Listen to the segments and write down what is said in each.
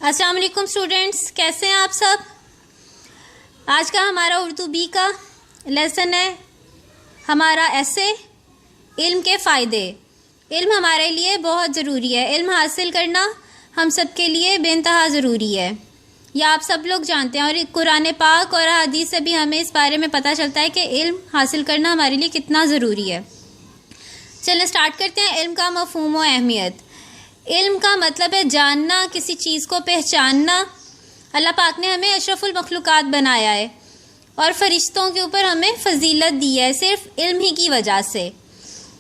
السلام علیکم اسٹوڈینٹس، کیسے ہیں آپ سب؟ آج کا ہمارا اردو بی کا لیسن ہے ہمارا ایسے علم کے فائدے۔ علم ہمارے لیے بہت ضروری ہے، علم حاصل کرنا ہم سب کے لیے بے انتہا ضروری ہے، یہ آپ سب لوگ جانتے ہیں، اور قرآن پاک اور حدیث سے بھی ہمیں اس بارے میں پتہ چلتا ہے کہ علم حاصل کرنا ہمارے لیے کتنا ضروری ہے۔ چلیں سٹارٹ کرتے ہیں۔ علم کا مفہوم و اہمیت۔ علم کا مطلب ہے جاننا، کسی چیز کو پہچاننا۔ اللہ پاک نے ہمیں اشرف المخلوقات بنایا ہے اور فرشتوں کے اوپر ہمیں فضیلت دی ہے صرف علم ہی کی وجہ سے،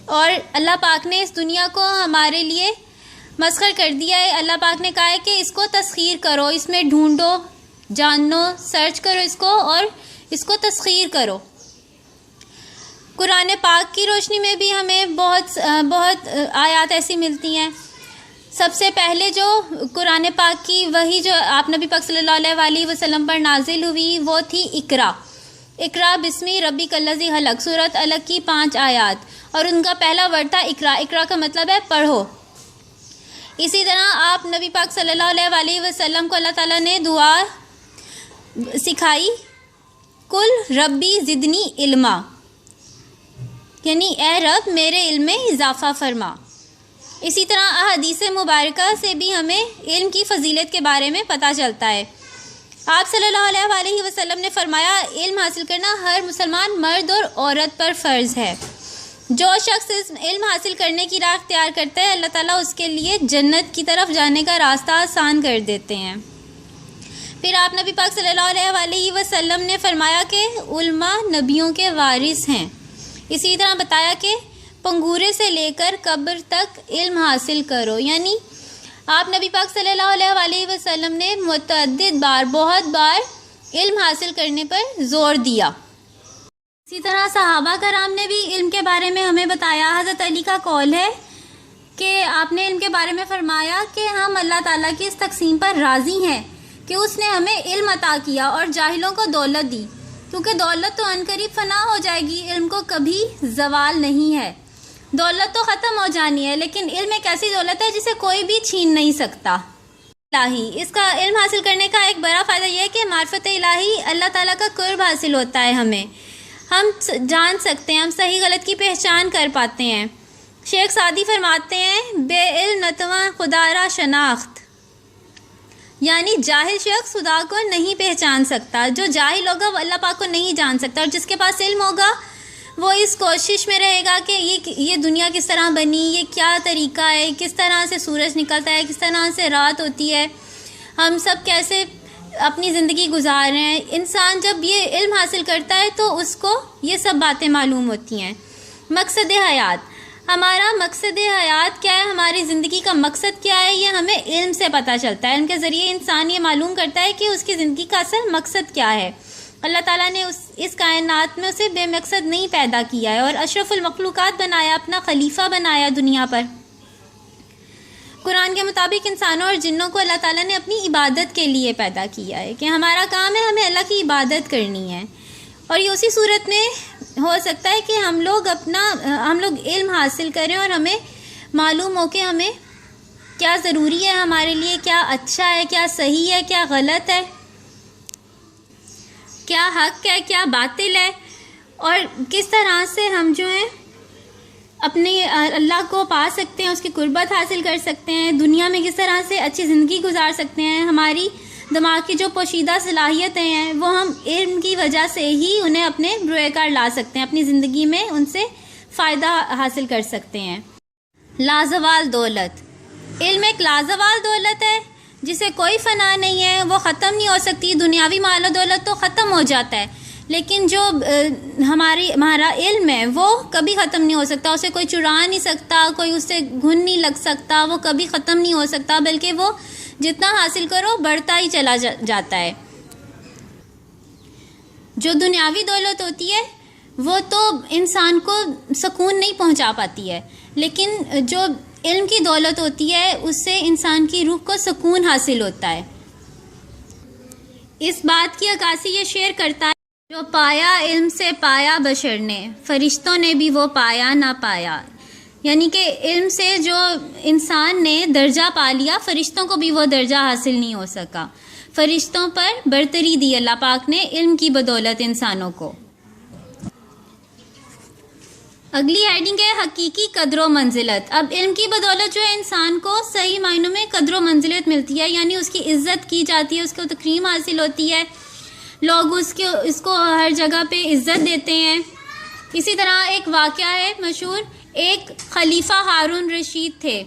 اور اللہ پاک نے اس دنیا کو ہمارے لیے مسخر کر دیا ہے۔ اللہ پاک نے کہا ہے کہ اس کو تسخیر کرو، اس میں ڈھونڈو، جانو، سرچ کرو اس کو اور اس کو تسخیر کرو۔ قرآن پاک کی روشنی میں بھی ہمیں بہت آیات ایسی ملتی ہیں۔ سب سے پہلے جو قرآن پاک کی وحی جو آپ نبی پاک صلی اللہ علیہ وسلم پر نازل ہوئی وہ تھی اقرا بسمی ربک الذی خلق، سورۃ علق کی 5 آیات، اور ان کا پہلا ورڈ تھا اقرا۔ اقرا کا مطلب ہے پڑھو۔ اسی طرح آپ نبی پاک صلی اللہ علیہ وسلم کو اللہ تعالیٰ نے دعا سکھائی، قل ربی زدنی علما، یعنی اے رب میرے علم میں اضافہ فرما۔ اسی طرح احادیث مبارکہ سے بھی ہمیں علم کی فضیلت کے بارے میں پتہ چلتا ہے۔ آپ صلی اللہ علیہ وسلم نے فرمایا، علم حاصل کرنا ہر مسلمان مرد اور عورت پر فرض ہے۔ جو شخص علم حاصل کرنے کی راہ اختیار کرتا ہے، اللہ تعالیٰ اس کے لیے جنت کی طرف جانے کا راستہ آسان کر دیتے ہیں۔ پھر آپ نبی پاک صلی اللہ علیہ وسلم نے فرمایا کہ علماء نبیوں کے وارث ہیں۔ اسی طرح بتایا کہ پنگورے سے لے کر قبر تک علم حاصل کرو، یعنی آپ نبی پاک صلی اللہ علیہ وسلم نے متعدد بہت بار علم حاصل کرنے پر زور دیا۔ اسی طرح صحابہ کرام نے بھی علم کے بارے میں ہمیں بتایا۔ حضرت علی کا قول ہے کہ آپ نے علم کے بارے میں فرمایا کہ ہم اللہ تعالیٰ کی اس تقسیم پر راضی ہیں کہ اس نے ہمیں علم عطا کیا اور جاہلوں کو دولت دی، کیونکہ دولت تو عنقریب فنا ہو جائے گی، علم کو کبھی زوال نہیں ہے۔ دولت تو ختم ہو جانی ہے، لیکن علم ایک ایسی دولت ہے جسے کوئی بھی چھین نہیں سکتا۔ الہی، اس کا علم حاصل کرنے کا ایک بڑا فائدہ یہ ہے کہ معرفت الہی، اللہ تعالیٰ کا قرب حاصل ہوتا ہے ہم جان سکتے ہیں، ہم صحیح غلط کی پہچان کر پاتے ہیں۔ شیخ سعدی فرماتے ہیں، بے علم نتواں خدا را شناخت، یعنی جاہل شخص خدا کو نہیں پہچان سکتا۔ جو جاہل ہوگا وہ اللہ پاک کو نہیں جان سکتا، اور جس کے پاس علم ہوگا وہ اس کوشش میں رہے گا کہ یہ دنیا کس طرح بنی، یہ کیا طریقہ ہے، کس طرح سے سورج نکلتا ہے، کس طرح سے رات ہوتی ہے، ہم سب کیسے اپنی زندگی گزار رہے ہیں۔ انسان جب یہ علم حاصل کرتا ہے تو اس کو یہ سب باتیں معلوم ہوتی ہیں۔ مقصد حیات، ہمارا مقصد حیات کیا ہے، ہماری زندگی کا مقصد کیا ہے، یہ ہمیں علم سے پتہ چلتا ہے۔ علم کے ذریعے انسان یہ معلوم کرتا ہے کہ اس کی زندگی کا اصل مقصد کیا ہے۔ اللہ تعالیٰ نے اس کائنات میں اسے بے مقصد نہیں پیدا کیا ہے اور اشرف المخلوقات بنایا، اپنا خلیفہ بنایا دنیا پر۔ قرآن کے مطابق انسانوں اور جنوں کو اللہ تعالیٰ نے اپنی عبادت کے لیے پیدا کیا ہے کہ ہمارا کام ہے ہمیں اللہ کی عبادت کرنی ہے، اور یہ اسی صورت میں ہو سکتا ہے کہ ہم لوگ علم حاصل کریں اور ہمیں معلوم ہو کہ ہمیں کیا ضروری ہے، ہمارے لیے کیا اچھا ہے، کیا صحیح ہے، کیا غلط ہے، کیا حق ہے، کیا باطل ہے، اور کس طرح سے ہم جو ہیں اپنے اللہ کو پا سکتے ہیں، اس کی قربت حاصل کر سکتے ہیں، دنیا میں کس طرح سے اچھی زندگی گزار سکتے ہیں۔ ہماری دماغ کی جو پوشیدہ صلاحیتیں ہیں وہ ہم علم کی وجہ سے ہی انہیں اپنے بروئے کار لا سکتے ہیں، اپنی زندگی میں ان سے فائدہ حاصل کر سکتے ہیں۔ لازوال دولت، علم ایک لازوال دولت ہے جسے کوئی فنا نہیں ہے، وہ ختم نہیں ہو سکتی۔ دنیاوی مال و دولت تو ختم ہو جاتا ہے، لیکن جو ہمارا علم ہے وہ کبھی ختم نہیں ہو سکتا، اسے کوئی چرا نہیں سکتا، کوئی اس سے گھن نہیں لگ سکتا، وہ کبھی ختم نہیں ہو سکتا، بلکہ وہ جتنا حاصل کرو بڑھتا ہی چلا جاتا ہے۔ جو دنیاوی دولت ہوتی ہے وہ تو انسان کو سکون نہیں پہنچا پاتی ہے، لیکن جو علم کی دولت ہوتی ہے اس سے انسان کی روح کو سکون حاصل ہوتا ہے۔ اس بات کی عکاسی یہ شعر کرتا ہے، جو پایا علم سے پایا بشر نے، فرشتوں نے بھی وہ پایا نہ پایا، یعنی کہ علم سے جو انسان نے درجہ پا لیا، فرشتوں کو بھی وہ درجہ حاصل نہیں ہو سکا. فرشتوں پر برتری دی اللہ پاک نے علم کی بدولت انسانوں کو. اگلی ہیڈنگ ہے حقیقی قدر و منزلت. اب علم کی بدولت جو ہے انسان کو صحیح معنوں میں قدر و منزلت ملتی ہے، یعنی اس کی عزت کی جاتی ہے، اس کو تکریم حاصل ہوتی ہے، لوگ اس کو ہر جگہ پہ عزت دیتے ہیں. اسی طرح ایک واقعہ ہے مشہور، ایک خلیفہ ہارون رشید تھے.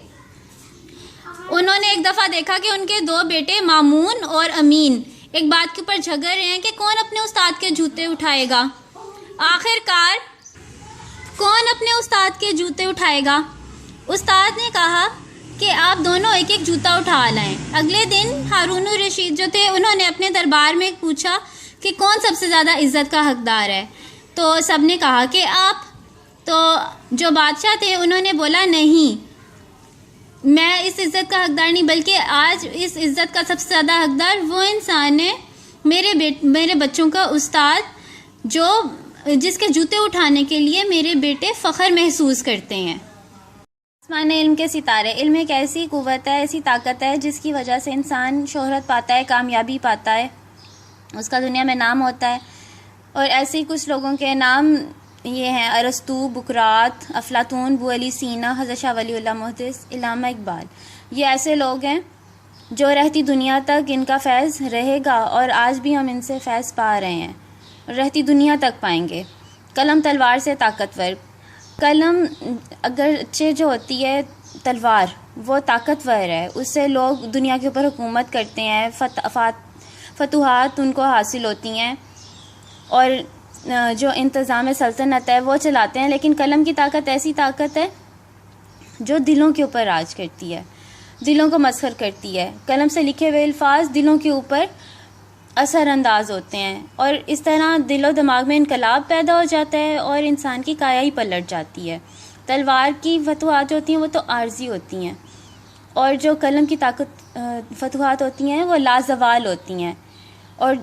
انہوں نے ایک دفعہ دیکھا کہ ان کے 2 بیٹے مامون اور امین ایک بات کے اوپر جھگڑ رہے ہیں کہ کون اپنے استاد کے جوتے اٹھائے گا. آخر کار کون اپنے استاد کے جوتے اٹھائے گا؟ استاد نے کہا کہ آپ دونوں ایک ایک جوتا اٹھا لائیں. اگلے دن ہارون رشید جو تھے انہوں نے اپنے دربار میں پوچھا کہ کون سب سے زیادہ عزت کا حقدار ہے، تو سب نے کہا کہ آپ. تو جو بادشاہ تھے انہوں نے بولا نہیں، میں اس عزت کا حقدار نہیں، بلکہ آج اس عزت کا سب سے زیادہ حقدار وہ انسان ہے، میرے بچوں کا استاد، جس کے جوتے اٹھانے کے لیے میرے بیٹے فخر محسوس کرتے ہیں. آسمان علم کے ستارے. علم ایک ایسی قوت ہے، ایسی طاقت ہے جس کی وجہ سے انسان شہرت پاتا ہے، کامیابی پاتا ہے، اس کا دنیا میں نام ہوتا ہے. اور ایسے ہی کچھ لوگوں کے نام یہ ہیں: ارسطو، بکرات، افلاطون، ابو علی سینا، حضرت شاہ ولی اللہ محدث، علامہ اقبال. یہ ایسے لوگ ہیں جو رہتی دنیا تک ان کا فیض رہے گا، اور آج بھی ہم ان سے فیض پا رہے ہیں، رہتی دنیا تک پائیں گے. قلم تلوار سے طاقتور. قلم اگرچہ جو ہوتی ہے تلوار، وہ طاقتور ہے، اس سے لوگ دنیا کے اوپر حکومت کرتے ہیں، فتوحات ان کو حاصل ہوتی ہیں، اور جو انتظام سلطنت ہے وہ چلاتے ہیں. لیکن قلم کی طاقت ایسی طاقت ہے جو دلوں کے اوپر راج کرتی ہے، دلوں کو مسخر کرتی ہے. قلم سے لکھے ہوئے الفاظ دلوں کے اوپر اثر انداز ہوتے ہیں، اور اس طرح دل و دماغ میں انقلاب پیدا ہو جاتا ہے اور انسان کی کایا ہی پلٹ جاتی ہے. تلوار کی فتوحات جو ہوتی ہیں وہ تو عارضی ہوتی ہیں، اور جو قلم کی طاقت فتوحات ہوتی ہیں وہ لازوال ہوتی ہیں. اور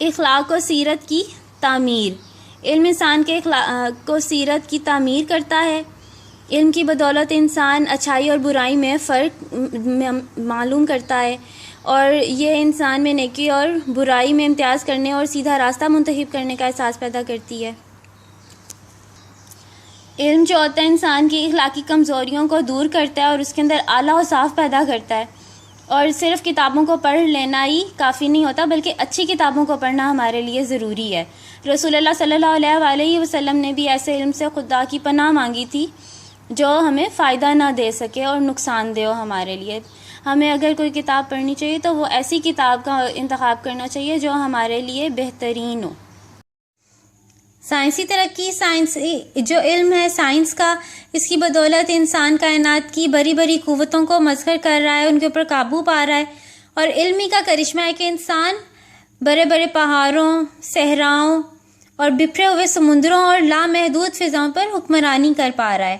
اخلاق و سیرت کی تعمیر. علم انسان کے اخلاق و سیرت کی تعمیر کرتا ہے. علم کی بدولت انسان اچھائی اور برائی میں فرق معلوم کرتا ہے، اور یہ انسان میں نیکی اور برائی میں امتیاز کرنے اور سیدھا راستہ منتخب کرنے کا احساس پیدا کرتی ہے. علم جو ہوتا ہے انسان کی اخلاقی کمزوریوں کو دور کرتا ہے اور اس کے اندر اعلیٰ و صاف پیدا کرتا ہے. اور صرف کتابوں کو پڑھ لینا ہی کافی نہیں ہوتا، بلکہ اچھی کتابوں کو پڑھنا ہمارے لیے ضروری ہے. رسول اللہ صلی اللہ علیہ وآلہ وسلم نے بھی ایسے علم سے خدا کی پناہ مانگی تھی جو ہمیں فائدہ نہ دے سکے اور نقصان دہ ہو ہمارے لیے. ہمیں اگر کوئی کتاب پڑھنی چاہیے تو وہ ایسی کتاب کا انتخاب کرنا چاہیے جو ہمارے لیے بہترین ہو. سائنسی ترقی. جو علم ہے سائنس کا، اس کی بدولت انسان کائنات کی بڑی بڑی قوتوں کو مسخر کر رہا ہے، ان کے اوپر قابو پا رہا ہے. اور علمی کا کرشمہ ہے کہ انسان بڑے بڑے پہاڑوں، صحراؤں اور بکھرے ہوئے سمندروں اور لامحدود فضاؤں پر حکمرانی کر پا رہا ہے.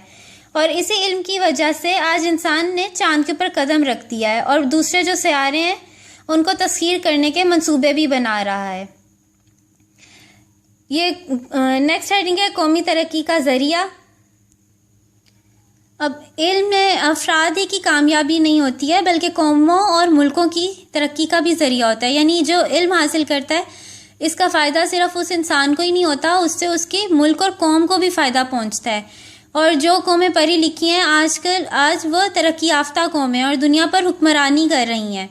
اور اسی علم کی وجہ سے آج انسان نے چاند کے اوپر قدم رکھ دیا ہے، اور دوسرے جو سیارے ہیں ان کو تسخیر کرنے کے منصوبے بھی بنا رہا ہے. یہ نیکسٹ ہیڈنگ ہے قومی ترقی کا ذریعہ. اب علم میں افراد ہی کی کامیابی نہیں ہوتی ہے، بلکہ قوموں اور ملکوں کی ترقی کا بھی ذریعہ ہوتا ہے. یعنی جو علم حاصل کرتا ہے اس کا فائدہ صرف اس انسان کو ہی نہیں ہوتا، اس سے اس کے ملک اور قوم کو بھی فائدہ پہنچتا ہے. اور جو قومیں پڑھی لکھی ہیں آج وہ ترقی یافتہ قومیں اور دنیا پر حکمرانی کر رہی ہیں،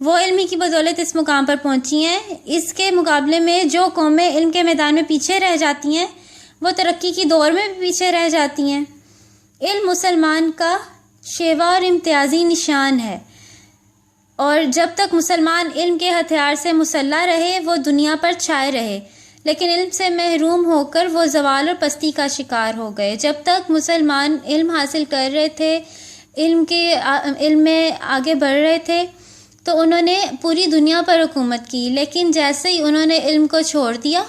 وہ علم کی بدولت اس مقام پر پہنچی ہیں. اس کے مقابلے میں جو قومیں علم کے میدان میں پیچھے رہ جاتی ہیں وہ ترقی کی دور میں بھی پیچھے رہ جاتی ہیں. علم مسلمان کا شیوا اور امتیازی نشان ہے، اور جب تک مسلمان علم کے ہتھیار سے مسلح رہے وہ دنیا پر چھائے رہے، لیکن علم سے محروم ہو کر وہ زوال اور پستی کا شکار ہو گئے. جب تک مسلمان علم حاصل کر رہے تھے، علم میں آگے بڑھ رہے تھے، تو انہوں نے پوری دنیا پر حکومت کی. لیکن جیسے ہی انہوں نے علم کو چھوڑ دیا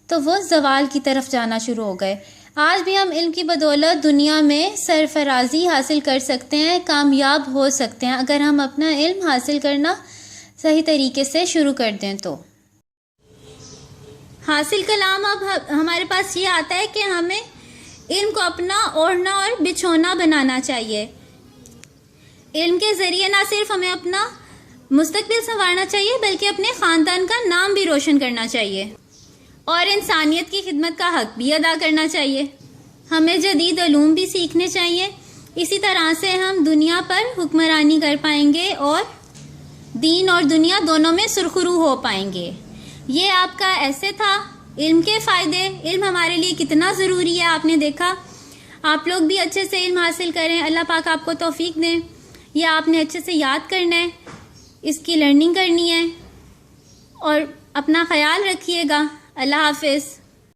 تو وہ زوال کی طرف جانا شروع ہو گئے. آج بھی ہم علم کی بدولت دنیا میں سرفرازی حاصل کر سکتے ہیں، کامیاب ہو سکتے ہیں، اگر ہم اپنا علم حاصل کرنا صحیح طریقے سے شروع کر دیں تو. حاصل کلام اب ہمارے پاس یہ آتا ہے کہ ہمیں علم کو اپنا اوڑھنا اور بچھونا بنانا چاہیے. علم کے ذریعے نہ صرف ہمیں اپنا مستقبل سنوارنا چاہیے بلکہ اپنے خاندان کا نام بھی روشن کرنا چاہیے اور انسانیت کی خدمت کا حق بھی ادا کرنا چاہیے. ہمیں جدید علوم بھی سیکھنے چاہیے. اسی طرح سے ہم دنیا پر حکمرانی کر پائیں گے اور دین اور دنیا دونوں میں سرخرو ہو پائیں گے. یہ آپ کا ایسے تھا علم کے فائدے. علم ہمارے لیے کتنا ضروری ہے آپ نے دیکھا. آپ لوگ بھی اچھے سے علم حاصل کریں. اللہ پاک آپ کو توفیق دیں. یہ آپ نے اچھے سے یاد کرنا ہے, اس کی لرننگ کرنی ہے اور اپنا خیال رکھیے گا. اللہ حافظ.